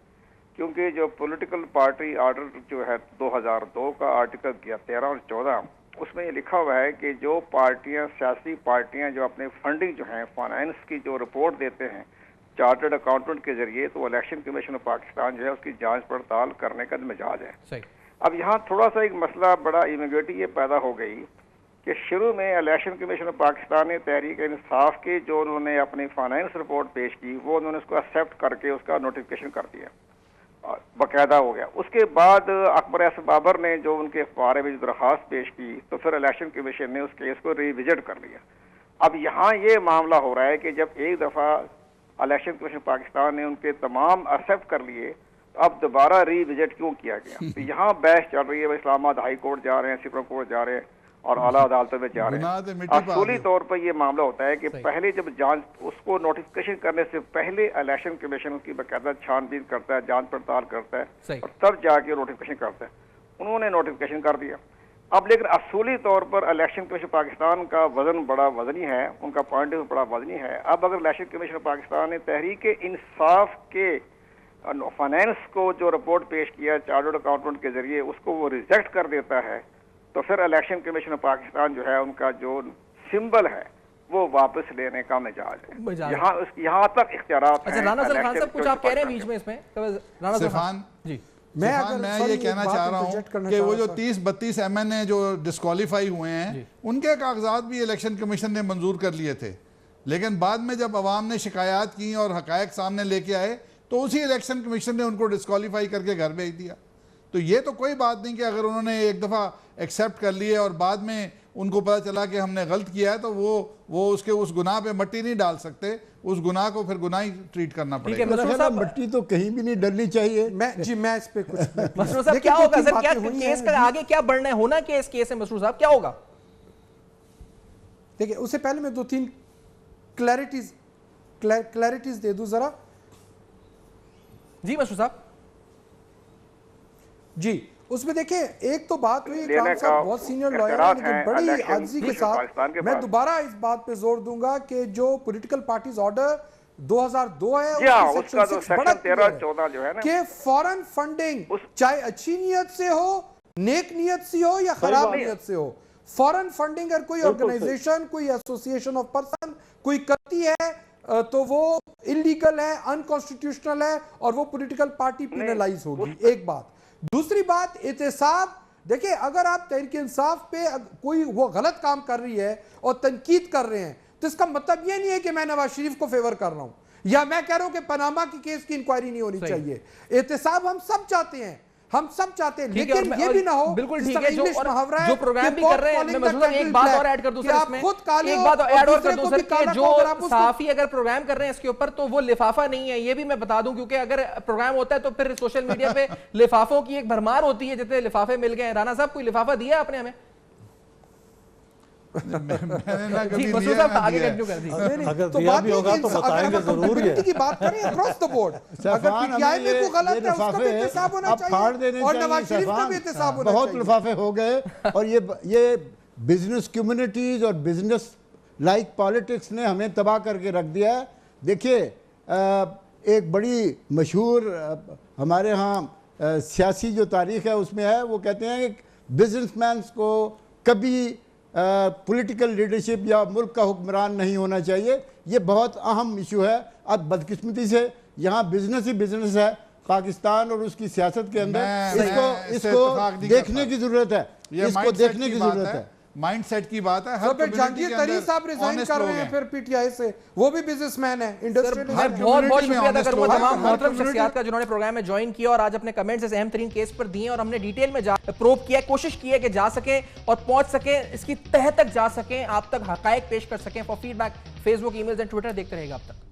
क्योंकि जो पॉलिटिकल पार्टी आर्डर जो है 2002 का आर्टिकल 13 और 14 उसमें ये लिखा हुआ है कि जो पार्टियां, सियासी पार्टियां जो अपने फंडिंग जो है फाइनेंस की जो रिपोर्ट देते हैं चार्टर्ड अकाउंटेंट के जरिए, तो इलेक्शन कमीशन ऑफ पाकिस्तान जो है उसकी जांच पड़ताल करने का मिजाज है। अब यहाँ थोड़ा सा एक मसला, बड़ा इमिग्रेटी ये पैदा हो गई कि शुरू में इलेक्शन कमीशन ऑफ पाकिस्तान ने तहरीक इंसाफ के जो उन्होंने अपनी फाइनेंस रिपोर्ट पेश की वो उन्होंने उसको एक्सेप्ट करके उसका नोटिफिकेशन कर दिया और बाकायदा हो गया। उसके बाद अकबर एस बाबर ने जो उनके बारे में दरख्वास्त पेश की तो फिर इलेक्शन कमीशन ने उस केस को रिविजिट कर लिया। अब यहाँ ये मामला हो रहा है कि जब एक दफ़ा इलेक्शन कमीशन पाकिस्तान ने उनके तमाम एक्सेप्ट कर लिए तो अब दोबारा रिविजिट क्यों किया गया? तो यहाँ बहस चल रही है, इस्लामाबाद हाई कोर्ट जा रहे हैं, सुप्रीम कोर्ट जा रहे हैं और आला अदालतों में जा रहे हैं। असूली तौर पर यह मामला होता है कि पहले जब जांच उसको नोटिफिकेशन करने से पहले इलेक्शन कमीशन उसकी बाकायदा छानबीन करता है, जांच पड़ताल करता है और तब जाके नोटिफिकेशन करता है। उन्होंने नोटिफिकेशन कर दिया। अब लेकिन असूली तौर पर इलेक्शन कमीशन पाकिस्तान का वजन बड़ा वजनी है, उनका पॉइंट ऑफ व्यू बड़ा वजनी है। अब अगर इलेक्शन कमीशन पाकिस्तान ने तहरीक इंसाफ के फाइनेंस को जो रिपोर्ट पेश किया चार्टर्ड अकाउंटेंट के जरिए उसको वो रिजेक्ट कर देता है तो फिर इलेक्शन कमीशन ऑफ पाकिस्तान जो है उनका जो सिंबल है वो वापस लेने का मिजाज है। यहाँ तक इख्तियारात हैं। राना अफजल खान साहब कुछ आप कह रहे हैं बीच में इसमें? राना अफजल खान जी, मैं ये कहना चाह रहा हूँ कि वो जो 30-32 MN जो डिस्क्वालीफाई हुए हैं उनके कागजात भी इलेक्शन कमीशन ने मंजूर कर लिए थे, लेकिन बाद में जब अवाम ने शिकायत की और हकायक सामने लेके आए तो उसी इलेक्शन कमीशन ने उनको डिस्क्वालीफाई करके घर भेज दिया। तो ये तो कोई बात नहीं कि अगर उन्होंने एक दफ़ा एक्सेप्ट कर लिए और बाद में उनको पता चला कि हमने गलत किया है तो वो उसके उस गुनाह पे मट्टी नहीं डाल सकते, उस गुनाह को फिर गुनाह ही ट्रीट करना पड़ेगा। मट्टी तो कहीं भी नहीं डलनी चाहिए। मैं इस पे कुछ मसरूर साहब क्या होगा सर, क्या केस का आगे क्या बढ़ना है, होना क्या इस केस है मसरूर साहब, क्या होगा? देखिए उससे पहले मैं 2-3 क्लैरिटीज दे दूं जरा। जी मसरूर साहब जी, उसमें देखिए एक तो बात हुई, इकराम साहब बहुत सीनियर लॉयर हैं, लेकिन बड़ी आजिज़ी के साथ मैं दोबारा इस बात पे जोर दूंगा कि जो पॉलिटिकल पार्टीज ऑर्डर 2002 है उसका जो सेक्शन 13-14 जो है ना कि फॉरेन फंडिंग चाहे अच्छी नीयत से हो, नेक नीयत से हो या खराब नीयत से हो, फॉरेन फंडिंग अगर कोई ऑर्गेनाइजेशन, कोई एसोसिएशन ऑफ पर्सन कोई करती है तो वो इलीगल है, अनकॉन्स्टिट्यूशनल है और वो पॉलिटिकल पार्टी पेनलाइज होगी। एक बात। दूसरी बात, एहतसाब, देखिए अगर आप तहरीक इंसाफ पे कोई वो गलत काम कर रही है और तनकीद कर रहे हैं तो इसका मतलब ये नहीं है कि मैं नवाज शरीफ को फेवर कर रहा हूं या मैं कह रहा हूं कि पनामा की केस की इंक्वायरी नहीं होनी चाहिए। एहतसाब हम सब चाहते हैं, हम सब चाहते हैं, लेकिन ये भी ना हो बिल्कुल जिस ठीक तरह है। इंग्लिश मुहावरा है जो प्रोग्राम भी कर रहे हैं, मैं मजलूम एक बात और ऐड कर दूं सर इसमें, एक बात ऐड और कर दूं सर कि जो सहाफी अगर प्रोग्राम कर रहे हैं इसके ऊपर, तो वो लिफाफा नहीं है, ये भी मैं बता दूं, क्योंकि अगर प्रोग्राम होता है तो फिर सोशल मीडिया पे लिफाफों की एक भरमार होती है, जितने लिफाफे मिल गए। राना साहब, कोई लिफाफा दिया आपने हमें? मैंने ना कभी मसूद लिया साहब ना आगे दिया। कंटिन्यू कर दी। अगर तो दिया बात भी ये होगा कि तो अगर बताएंगे हम जरूर है। accountability की बात करें अक्रॉस द बोर्ड, अगर सफान, पीटीआई हमें में कोई गलत है उसका भी लिफाफे एहतसाब होना अब फाड़ चाहिए देने और चाहिए। नवाज शरीफ का सफान, भी एहतसाब होना बहुत चाहिए। लिफाफे हो गए और ये बिजनेस कम्युनिटीज और बिजनेस लाइक पॉलिटिक्स ने हमें तबाह करके रख दिया है। देखिए, एक बड़ी मशहूर हमारे यहाँ सियासी जो तारीख है उसमें है, वो कहते हैं कि बिजनेसमैन को कभी पॉलिटिकल लीडरशिप या मुल्क का हुक्मरान नहीं होना चाहिए। ये बहुत अहम इशू है। अब बदकिस्मती से यहाँ बिजनेस ही बिजनेस है पाकिस्तान और उसकी सियासत के अंदर। इसको देखने की जरूरत है, इसको देखने की जरूरत है। माइंडसेट की बात है। तो फिर जहांगीर तरीन साहब रिजाइन कर रहे हैं फिर पीटीआई से, वो भी बिजनेसमैन है, इंडस्ट्रियल। मैं बहुत बहुत शुक्रिया अदा करूंगा तमाम मोहतरम community- शख्सियात का जिन्होंने प्रोग्राम में ज्वाइन किया और आज अपने कमेंट्स इस अहम तरीन केस पर दिए और हमने डिटेल में प्रोब किया, कोशिश की है कि जा सके और पहुंच सके, इसकी तह तक जा सकें, आप तक हकायक पेश कर सकें। For feedback Facebook, emails and Twitter देखते रहेगा आप तक।